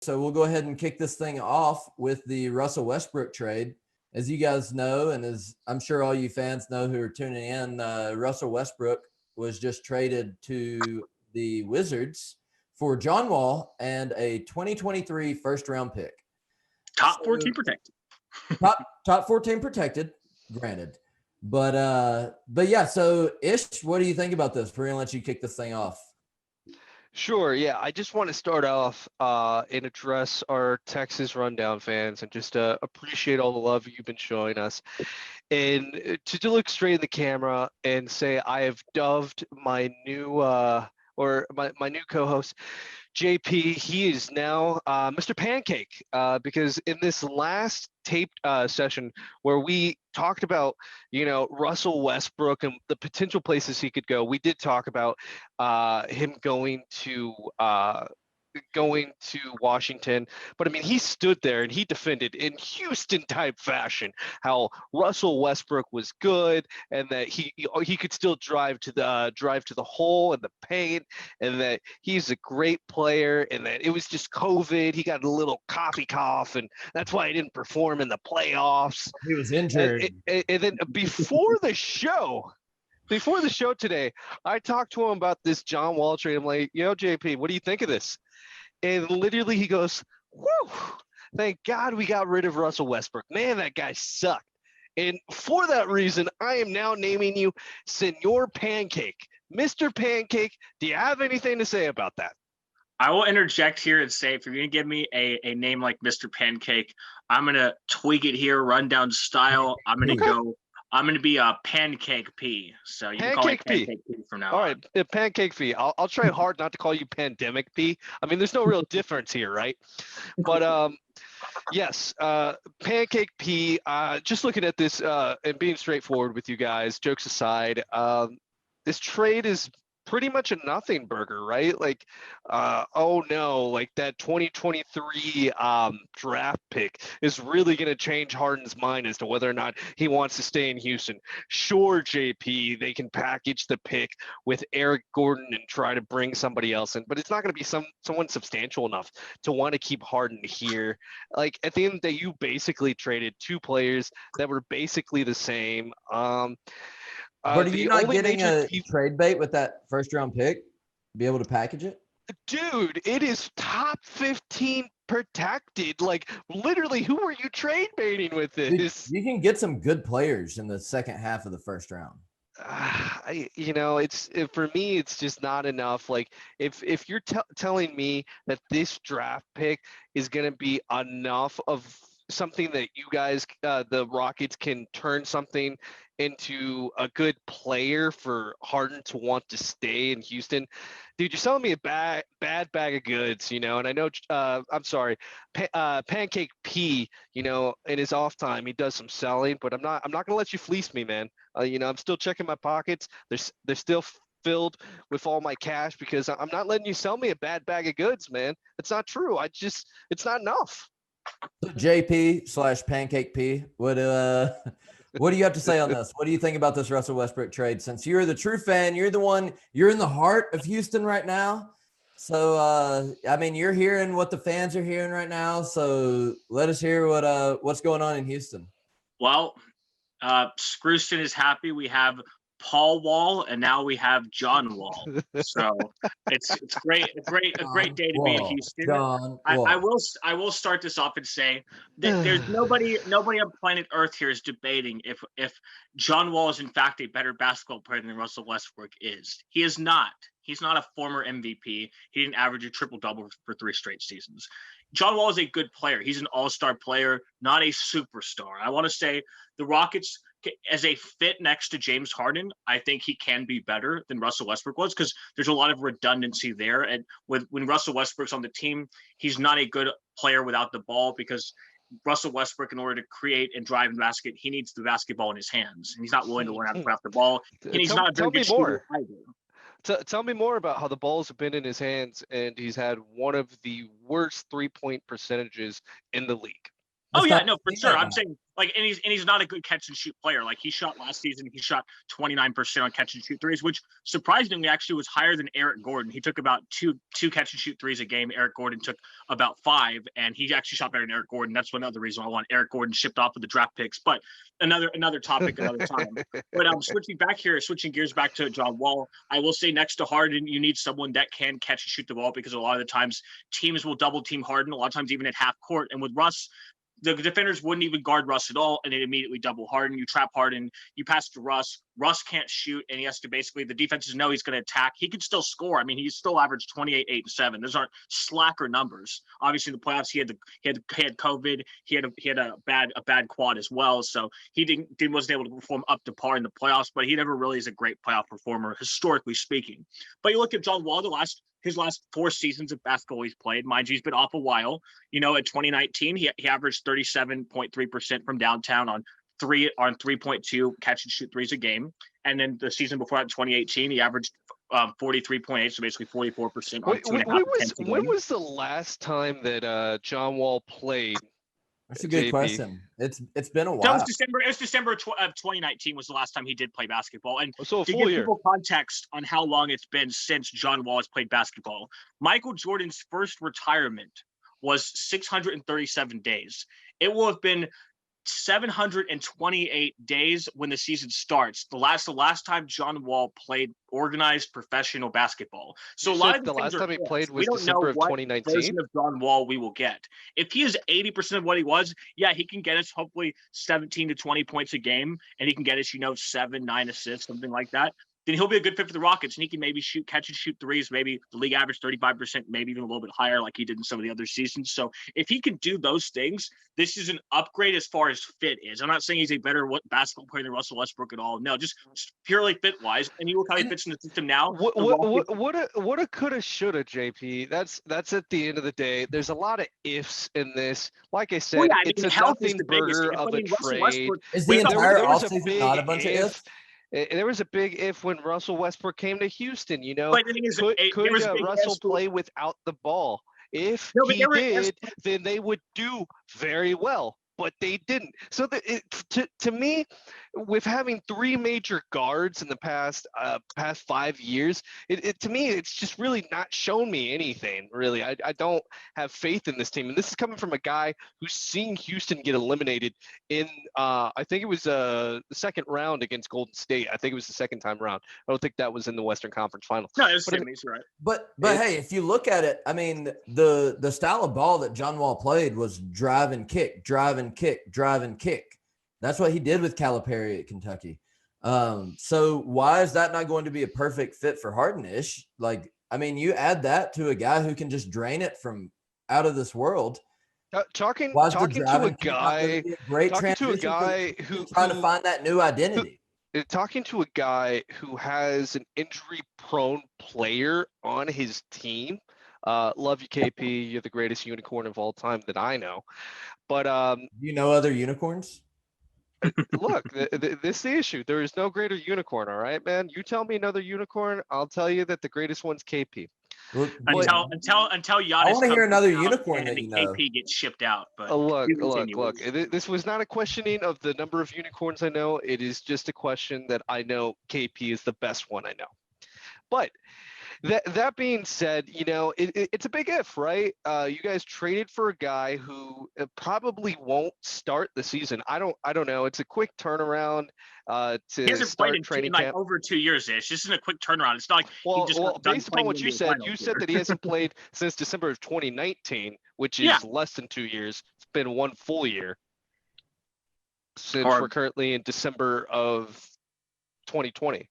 So we'll go ahead and kick this thing off with the Russell Westbrook trade. As you guys know, and as I'm sure all you fans know who are tuning in, Russell Westbrook was just traded to the Wizards for John Wall and a 2023 first-round pick. Top 14 protected. top 14 protected, granted. But yeah, so Ish, what do you think about this? We're gonna let you kick this thing off. Sure. Yeah, I just want to start off and address our Texas Rundown fans and just appreciate all the love you've been showing us. And to look straight in the camera and say I have dubbed my new my new co-host JP. He is now Mr. Pancake because in this last taped session where we talked about, Russell Westbrook and the potential places he could go, we did talk about him going to Washington. But I mean, he stood there and he defended in Houston type fashion how Russell Westbrook was good and that he could still drive to the hole and the paint, and that he's a great player, and that it was just COVID. He got a little coffee cough, and that's why he didn't perform in the playoffs. He was injured. And then before the show today, I talked to him about this John Wall trade. I'm like, JP, what do you think of this? And literally he goes, whew, thank God we got rid of Russell Westbrook. Man, that guy sucked. And for that reason, I am now naming you Senor Pancake. Mr. Pancake, do you have anything to say about that? I will interject here and say, if you're going to give me a name like Mr. Pancake, I'm going to tweak it here, rundown style. I'm going to be a Pancake P. So you can call me Pancake P from now on. All right, Pancake P. I'll try hard not to call you Pandemic P. I mean, there's no real difference here, right? But yes, Pancake P. Just looking at this and being straightforward with you guys, jokes aside, this trade is pretty much a nothing burger, right? Like, oh no, like that 2023 draft pick is really going to change Harden's mind as to whether or not he wants to stay in Houston. Sure, JP, they can package the pick with Eric Gordon and try to bring somebody else in, but it's not going to be someone substantial enough to want to keep Harden here. Like, at the end of the day, you basically traded two players that were basically the same. But are you not getting a trade bait with that first-round pick? Be able to package it? Dude, it is top 15 protected. Like, literally, who are you trade baiting with this? You can get some good players in the second half of the first round. For me, it's just not enough. Like, if you're telling me that this draft pick is going to be enough of something that you guys, the Rockets, can turn something into a good player for Harden to want to stay in Houston, dude, you're selling me a bad bag of goods, and I know, I'm sorry, Pancake P, in his off time, he does some selling, but I'm not gonna let you fleece me, man. I'm still checking my pockets. They're still filled with all my cash because I'm not letting you sell me a bad bag of goods, man. It's not true. It's not enough. JP/Pancake P, what do you have to say on this? What do you think about this Russell Westbrook trade? Since you're the true fan, you're in the heart of Houston right now. So, I mean, you're hearing what the fans are hearing right now. So let us hear what's going on in Houston. Well, Scrooston is happy. We have Paul Wall, and now we have John Wall. So it's great, a great day to be in Houston. I will start this off and say that there's nobody on planet Earth here is debating if John Wall is in fact a better basketball player than Russell Westbrook is. He is not. He's not a former MVP. He didn't average a triple-double for 3 straight seasons. John Wall is a good player. He's an all-star player, not a superstar. I want to say the Rockets, as a fit next to James Harden, I think he can be better than Russell Westbrook was because there's a lot of redundancy there. And when Russell Westbrook's on the team, he's not a good player without the ball because Russell Westbrook, in order to create and drive the basket, he needs the basketball in his hands. And he's not willing to learn how to put out the ball. And he's not a very good shooter either. Tell me more about how the balls have been in his hands and he's had one of the worst 3-point percentages in the league. Oh, yeah, no, for sure. I'm saying Like, and he's not a good catch and shoot player. Like, he shot last season, he shot 29% on catch and shoot threes, which surprisingly actually was higher than Eric Gordon. He took about two catch and shoot threes a game. Eric Gordon took about 5, and he actually shot better than Eric Gordon. That's another reason I want Eric Gordon shipped off with the draft picks. But another topic, another time. But I'm switching gears back to John Wall. I will say next to Harden, you need someone that can catch and shoot the ball, because a lot of the times teams will double team Harden, a lot of times even at half court. And with Russ, the defenders wouldn't even guard Russ at all, and they'd immediately double Harden. You trap Harden, you pass to Russ. Russ can't shoot, and he has to basically, the defenses know he's going to attack. He could still score. I mean, he's still averaged 28, 8, and 7. Those aren't slacker numbers. Obviously, in the playoffs, he had COVID. He had a bad quad as well, so he wasn't able to perform up to par in the playoffs. But he never really is a great playoff performer, historically speaking. But you look at John Wall, his last 4 seasons of basketball he's played. Mind you, he's been off a while. You know, at 2019, he averaged 37.3% from downtown on 3.2 catch and shoot threes a game. And then the season before that, in 2018, he averaged 43.8, so basically 44% on 2.5. When was the last time that John Wall played? That's a good question. It's been a while. That was December of 2019 was the last time he did play basketball. And so a to full give year. people context on how long it's been since John Wall has played basketball, Michael Jordan's first retirement was 637 days. It will have been 728 days when the season starts. The last time John Wall played organized professional basketball. So a lot of the last time he played was December December of 2019. Version of John Wall we will get. If he is 80% of what he was, yeah, he can get us hopefully 17 to 20 points a game, and he can get us 7, 9 assists, something like that. Then he'll be a good fit for the Rockets, and he can maybe catch and shoot threes, maybe the league average 35%, maybe even a little bit higher like he did in some of the other seasons. So if he can do those things, this is an upgrade as far as fit is. I'm not saying he's a better basketball player than Russell Westbrook at all. No, just purely fit-wise. And you look how he fits in the system now. What a coulda, shoulda, JP. That's at the end of the day. There's a lot of ifs in this. Like I said, it's a nothing burger of a trade. Is the entire offseason not a bunch of ifs? There was a big if when Russell Westbrook came to Houston, could Russell play without the ball? If he did, then they would do very well, but they didn't. So to me, with having 3 major guards in the past 5 years, to me, it's just really not shown me anything, really. I don't have faith in this team. And this is coming from a guy who's seen Houston get eliminated in, I think it was the second round against Golden State. I think it was the second time around. I don't think that was in the Western Conference Finals. No, it was right. But hey, if you look at it, I mean, the style of ball that John Wall played was drive and kick, drive and kick, drive and kick. That's what he did with Calipari at Kentucky. So why is that not going to be a perfect fit for Harden-ish? Like, I mean, you add that to a guy who can just drain it from out of this world. Talking to a guy who trying to find that new identity. Talking to a guy who has an injury-prone player on his team. Love you, KP. You're the greatest unicorn of all time that I know. But you know other unicorns? Look, this is the issue. There is no greater unicorn, all right, man? You tell me another unicorn, I'll tell you that the greatest one's KP. Until Giannis I want to hear another unicorn that you know. KP gets shipped out. But look. This was not a questioning of the number of unicorns I know. It is just a question that I know KP is the best one I know. But that being said, it's a big if, right? You guys traded for a guy who probably won't start the season. I don't know. It's a quick turnaround he hasn't played in training camp over 2 years. It's just a quick turnaround. It's not like he just based upon what you said that he hasn't played since December of 2019, which is less than 2 years. It's been 1 full year since we're currently in December of 2020.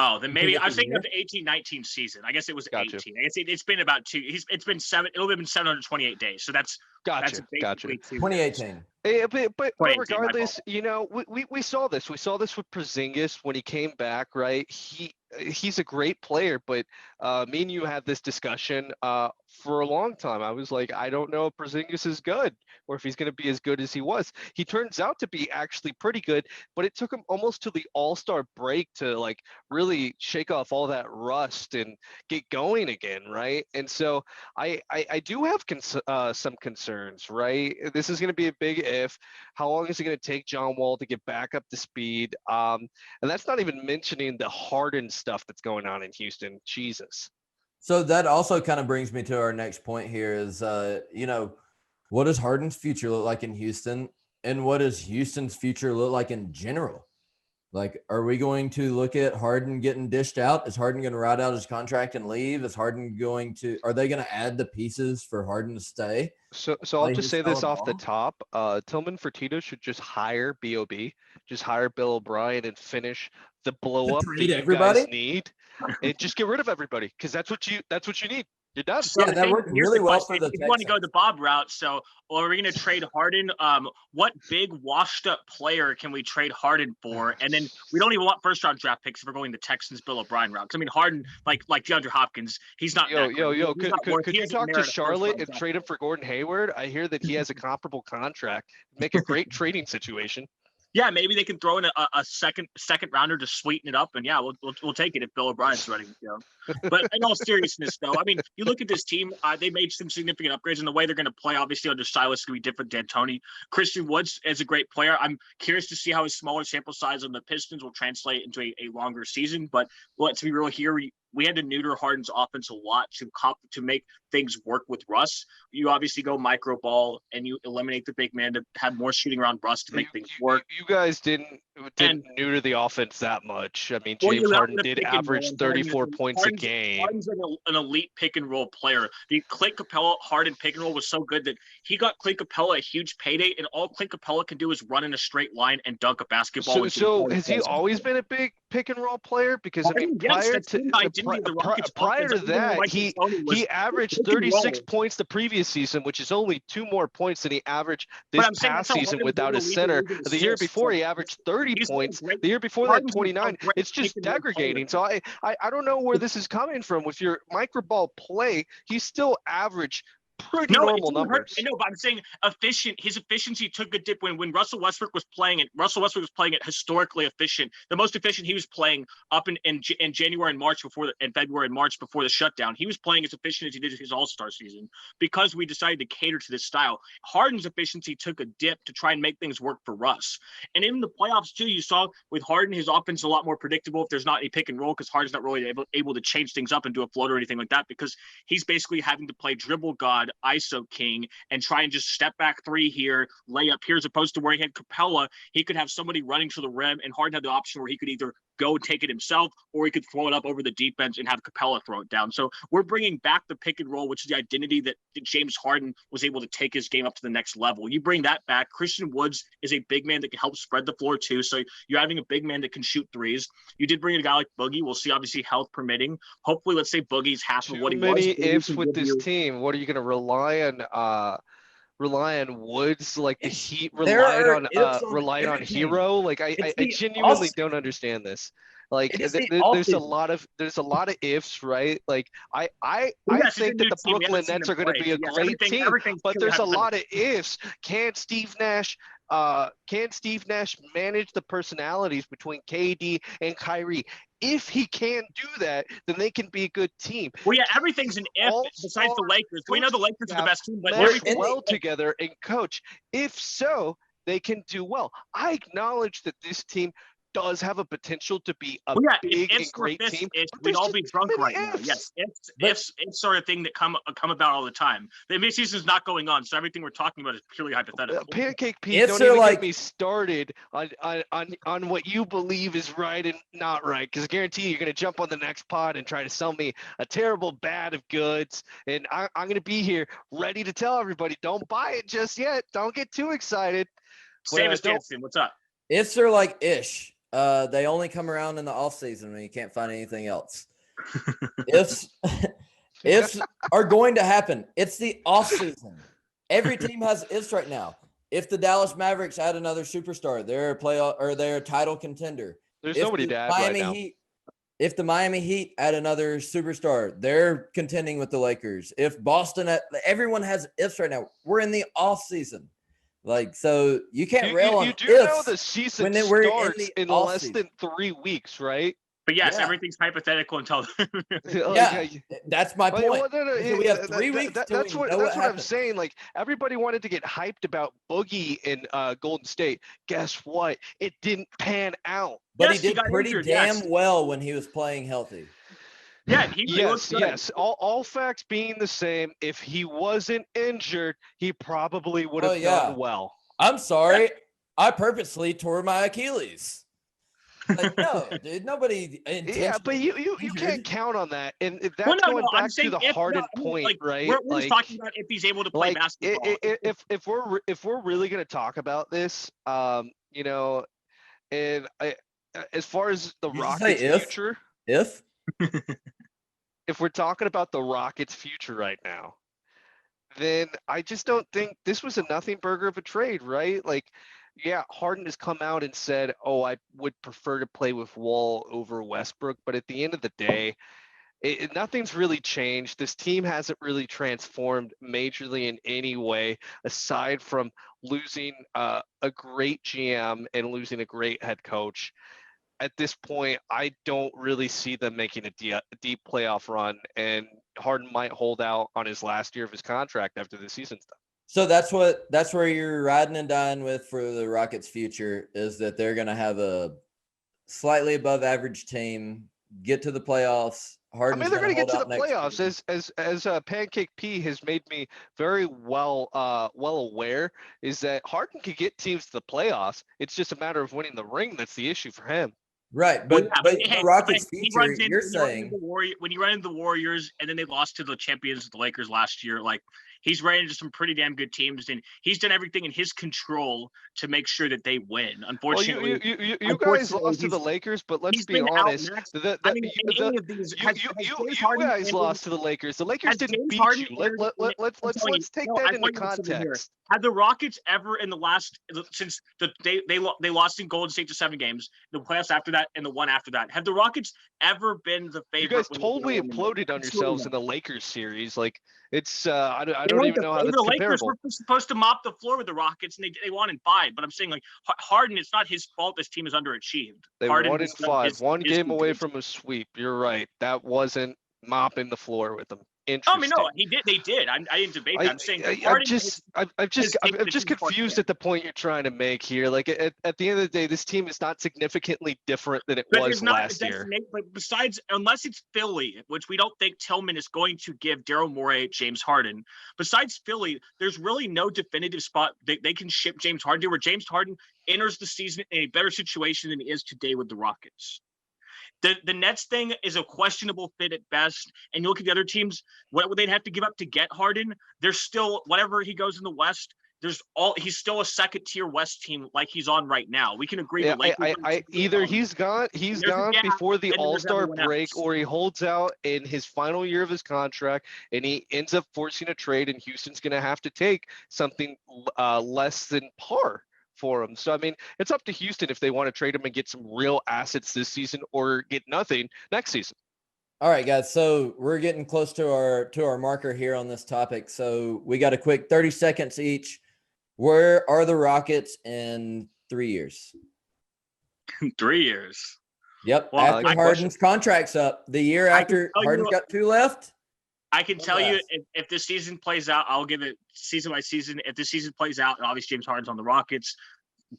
Oh, then maybe I was thinking of the 18-19 season. I guess it was 18. I guess it's been about 2. It's been 7. It'll have been 728 days. So that's gotcha. 2018. But regardless, we saw this. We saw this with Porzingis when he came back, right? he's a great player, but me and you had this discussion for a long time. I was like, I don't know if Porzingis is good or if he's going to be as good as he was. He turns out to be actually pretty good, but it took him almost to the All-Star break to like really shake off all that rust and get going again, right? And so I do have some concerns, right? This is going to be a big if. How long is it going to take John Wall to get back up to speed? And that's not even mentioning the Harden stuff that's going on in Houston. Jesus. So that also kind of brings me to our next point here is, what does Harden's future look like in Houston? And what does Houston's future look like in general? Like, are we going to look at Harden getting dished out? Is Harden going to ride out his contract and leave? Are they going to add the pieces for Harden to stay? So I'll just say this off the top. Tillman Fertitta should just hire B.O.B., just hire Bill O'Brien and finish the blow up that you guys need. And just get rid of everybody because that's what you need. You're done. So yeah, that worked really well for the Texans. If you want to go the Bob route, or are we going to trade Harden? What big washed-up player can we trade Harden for? And then we don't even want first-round draft picks if we're going the Texans Bill O'Brien route. Because I mean, Harden, like DeAndre Hopkins, he's not. Could you talk to Charlotte and trade him for Gordon Hayward? I hear that he has a comparable contract. Make a great trading situation. Yeah, maybe they can throw in a second rounder to sweeten it up, and yeah, we'll take it if Bill O'Brien's ready to go. But in all seriousness, though, I mean, you look at this team; they made some significant upgrades, and the way they're going to play, obviously, under Silas is going to be different than D'Antoni. Christian Woods is a great player. I'm curious to see how his smaller sample size on the Pistons will translate into a longer season. But let's be real here. We had to neuter Harden's offense a lot to make things work with Russ. You obviously go micro ball and you eliminate the big man to have more shooting around Russ to make things work. You guys didn't neuter the offense that much. I mean, James Harden did average 34 points a game. Harden's an elite pick and roll player. The Clint Capella Harden pick and roll was so good that he got Clint Capella a huge payday, and all Clint Capella can do is run in a straight line and dunk a basketball. So has he always been a big pick and roll player? Because I mean, prior to that, he averaged 36 points the previous season, which is only 2 more points than he averaged this past season without a center. The year before, he averaged 30 points. The year before that, 29. It's just degrading. So I don't know where this is coming from. With your micro ball play, he's still average pretty normal numbers. I know, but I'm saying efficient. His efficiency took a dip when Russell Westbrook was playing it. Russell Westbrook was playing it historically efficient. The most efficient he was playing up in January and March and February and March before the shutdown. He was playing as efficient as he did his All-Star season because we decided to cater to this style. Harden's efficiency took a dip to try and make things work for Russ. And in the playoffs too, you saw with Harden, his offense is a lot more predictable if there's not any pick and roll because Harden's not really able to change things up and do a floater or anything like that because he's basically having to play dribble god, ISO king, and try and just step back three here, lay up here, as opposed to where he had Capella. He could have somebody running to the rim, and Harden had the option where he could either go take it himself or he could throw it up over the defense and have Capella throw it down. So we're bringing back the pick and roll, which is the identity that James Harden was able to take his game up to the next level. You bring that back. Christian Woods is a big man that can help spread the floor too. So you're having a big man that can shoot threes. You did bring in a guy like Boogie. We'll see, obviously, health permitting. Hopefully, let's say Boogie's half of what he was. Too many ifs with this team. What are you going to rely on Woods? Like the Heat relied on Hero. Like I genuinely don't understand this. Like there's a lot of ifs, right? Like I think that the Brooklyn Nets are going to be a great team, but there's a lot of ifs. Can Steve Nash manage the personalities between KD and Kyrie? If he can do that, then they can be a good team. Well, yeah, everything's an if besides the Lakers. We know the Lakers are the best team, but everything well together and coach. If so, they can do well. I acknowledge that this team does have a potential to be a big and great team. We'd all be drunk right now. Yes, it's sort of thing that come about all the time. The NBA season is not going on, so everything we're talking about is purely hypothetical. Pancake Pete, don't even get me started on what you believe is right and not right, because I guarantee you're going to jump on the next pod and try to sell me a terrible bag of goods, and I'm going to be here ready to tell everybody, don't buy it just yet. Don't get too excited. Save us dancing. What's up? Ifs are like ish. They only come around in the off season when you can't find anything else. Ifs are going to happen. It's the off season. Every team has ifs right now. If the Dallas Mavericks add another superstar, they're a title contender. There's nobody to add right now. if the Miami Heat add another superstar, they're contending with the Lakers. If Boston, everyone has ifs right now. We're in the off season. Like, so you can't rail on you do ifs know the season we're starts in off less season. than 3 weeks, right? But yes, everything's hypothetical until. That's my point. Well, So we have 3 weeks. That's what I'm saying. Like, everybody wanted to get hyped about Boogie in Golden State. Guess what? It didn't pan out. But he did pretty damn well when he was playing healthy. Yeah, yes. All facts being the same, if he wasn't injured, he probably would have done well. I'm sorry. I purposely tore my Achilles. Like, no, dude, nobody. Yeah, but you can't count on that, and that's going back to the Harden point, right? We're just talking about if he's able to play basketball. If we're really going to talk about this, you know, and as far as the Rockets' future, if we're talking about the Rockets' future right now, then I just don't think this was a nothing burger of a trade, right? Like, yeah, Harden has come out and said, "Oh, I would prefer to play with Wall over Westbrook," but at the end of the day, nothing's really changed. This team hasn't really transformed majorly in any way, aside from losing a great GM and losing a great head coach. At this point, I don't really see them making a deep playoff run, and Harden might hold out on his last year of his contract after the season's done. So that's where you're riding and dying with for the Rockets' future, is that they're going to have a slightly above average team, get to the playoffs. Harden's they're going to get to the playoffs. Season. As Pancake P has made me very well aware, is that Harden could get teams to the playoffs. It's just a matter of winning the ring that's the issue for him. Right, but the Rockets' future, you're saying when you run into the Warriors and then they lost to the champions, the Lakers last year, like, he's ran into some pretty damn good teams, and he's done everything in his control to make sure that they win. Unfortunately, you guys lost to the Lakers, but let's be honest. You guys lost to the Lakers. The Lakers didn't beat you. Let's take that into context. Have the Rockets ever in the last since they lost in Golden State to 7 games, the playoffs after that and the one after that, have the Rockets ever been the favorite? You guys totally imploded on yourselves in the Lakers series. Like, it's I don't even know how that's comparable. The Lakers were supposed to mop the floor with the Rockets, and they won in 5. But I'm saying, like, Harden, it's not his fault this team is underachieved. They won in 5, one game away from a sweep. You're right. That wasn't mopping the floor with them. I mean, no, he did. They did. I didn't debate that. I'm saying I'm just confused at the point you're trying to make here. Like, at the end of the day, this team is not significantly different than it was last year. But besides, unless it's Philly, which we don't think Tillman is going to give Daryl Morey James Harden. Besides Philly, there's really no definitive spot they can ship James Harden to, where James Harden enters the season in a better situation than he is today with the Rockets. The Nets thing is a questionable fit at best. And you look at the other teams, what would they have to give up to get Harden? There's still, whatever he goes in the West, he's still a second tier West team like he's on right now. We can agree. Yeah, either he's gone before the All-Star break, or he holds out in his final year of his contract and he ends up forcing a trade, and Houston's going to have to take something less than par for him. So, I mean, it's up to Houston if they want to trade him and get some real assets this season, or get nothing next season. All right, guys. So we're getting close to our marker here on this topic. So we got a quick 30 seconds each. Where are the Rockets in 3 years? 3 years. Yep. Well, after Harden's contract's up, the year after Harden's got 2 left. I can tell you, if this season plays out, I'll give it season by season. If this season plays out, and obviously James Harden's on the Rockets,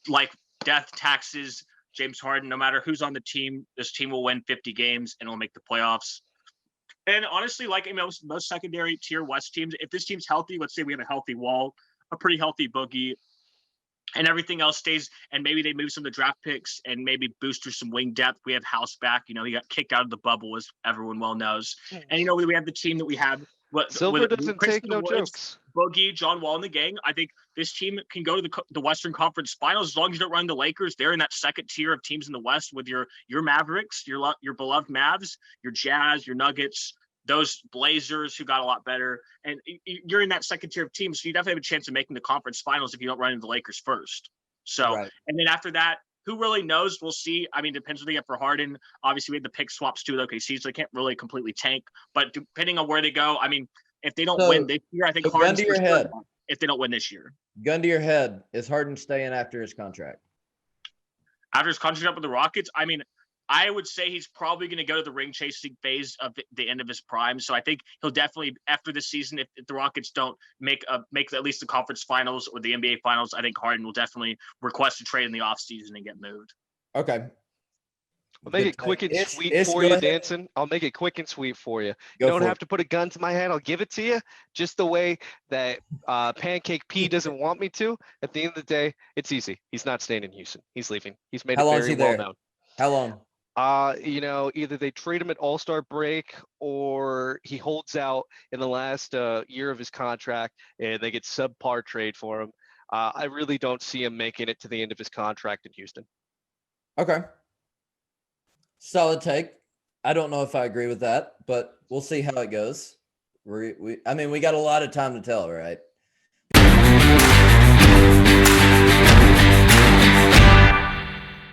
like death, taxes, James Harden, no matter who's on the team, this team will win 50 games and will make the playoffs. And honestly, like most secondary tier West teams, if this team's healthy, let's say we have a healthy Wall, a pretty healthy Boogie, and everything else stays, and maybe they move some of the draft picks and maybe booster some wing depth. We have House back. You know, he got kicked out of the bubble, as everyone well knows. And, you know, we have the team that we have. Silver doesn't take no jokes. Boogie, John Wall, and the gang. I think this team can go to the Western Conference Finals as long as you don't run the Lakers. They're in that second tier of teams in the West with your Mavericks, your beloved Mavs, your Jazz, your Nuggets, those Blazers who got a lot better. And you're in that second tier of teams, so you definitely have a chance of making the conference finals if you don't run into the Lakers first. So, right. And then after that, who really knows? We'll see. I mean, depends what they get for Harden. Obviously, we had the pick swaps too, OKC, so they can't really completely tank. But depending on where they go, I mean, if they don't win this year, I think Harden's for sure. If they don't win this year, gun to your head, is Harden staying after his contract? After his contract up with the Rockets, I mean, I would say he's probably going to go to the ring chasing phase of the end of his prime. So I think he'll definitely, after this season, if the Rockets don't make at least the conference finals or the NBA finals, I think Harden will definitely request a trade in the offseason and get moved. Okay. I'll make it quick and sweet for you, Danson. I'll make it quick and sweet for you. You don't have to put a gun to my head. I'll give it to you just the way that Pancake P doesn't want me to. At the end of the day, it's easy. He's not staying in Houston. He's leaving. He's made it very well known. How long? Either they trade him at All-Star break or he holds out in the last year of his contract and they get subpar trade for him. I really don't see him making it to the end of his contract in Houston. Okay. Solid take. I don't know if I agree with that, but we'll see how it goes. We got a lot of time to tell, right?